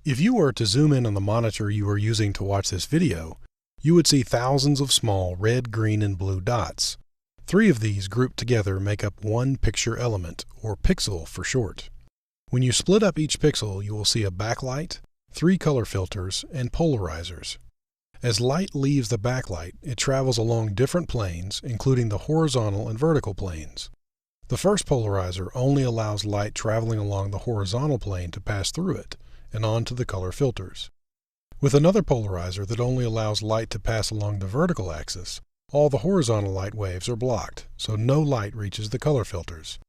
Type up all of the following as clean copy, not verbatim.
If you were to zoom in on the monitor you are using to watch this video, you would see thousands of small red, green, and blue dots. 3 of these grouped together make up one picture element, or pixel for short. When you split up each pixel, you will see a backlight, 3 color filters, and polarizers. As light leaves the backlight, it travels along different planes, including the horizontal and vertical planes. The first polarizer only allows light traveling along the horizontal plane to pass through it, and on to the color filters. With another polarizer that only allows light to pass along the vertical axis, all the horizontal light waves are blocked, so no light reaches the color filters.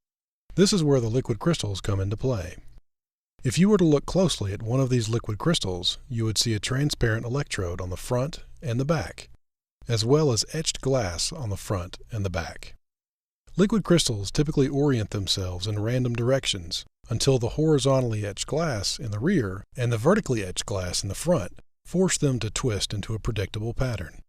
This is where the liquid crystals come into play. If you were to look closely at one of these liquid crystals, you would see a transparent electrode on the front and the back, as well as etched glass on the front and the back. Liquid crystals typically orient themselves in random directions until the horizontally etched glass in the rear and the vertically etched glass in the front force them to twist into a predictable pattern.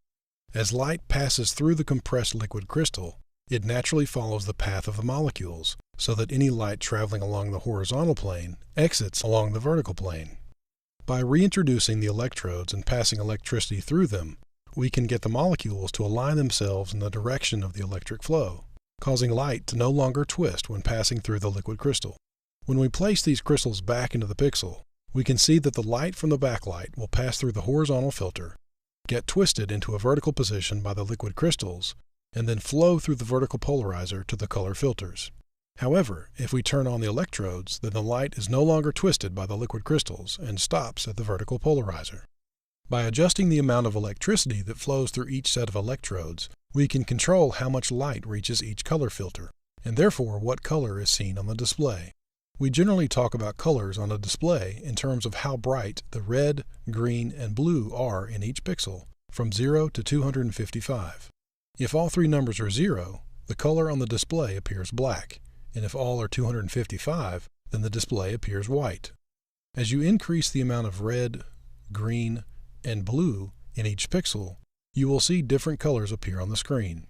As light passes through the compressed liquid crystal, it naturally follows the path of the molecules, so that any light traveling along the horizontal plane exits along the vertical plane. By reintroducing the electrodes and passing electricity through them, we can get the molecules to align themselves in the direction of the electric flow, causing light to no longer twist when passing through the liquid crystal. When we place these crystals back into the pixel, we can see that the light from the backlight will pass through the horizontal filter, get twisted into a vertical position by the liquid crystals, and then flow through the vertical polarizer to the color filters. However, if we turn on the electrodes, then the light is no longer twisted by the liquid crystals and stops at the vertical polarizer. By adjusting the amount of electricity that flows through each set of electrodes, we can control how much light reaches each color filter, and therefore what color is seen on the display. We generally talk about colors on a display in terms of how bright the red, green, and blue are in each pixel, from 0 to 255. If all 3 numbers are 0, the color on the display appears black, and if all are 255, then the display appears white. As you increase the amount of red, green, and blue in each pixel, you will see different colors appear on the screen.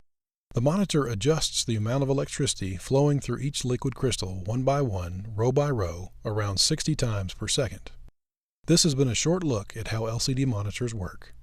The monitor adjusts the amount of electricity flowing through each liquid crystal one by one, row by row, around 60 times per second. This has been a short look at how LCD monitors work.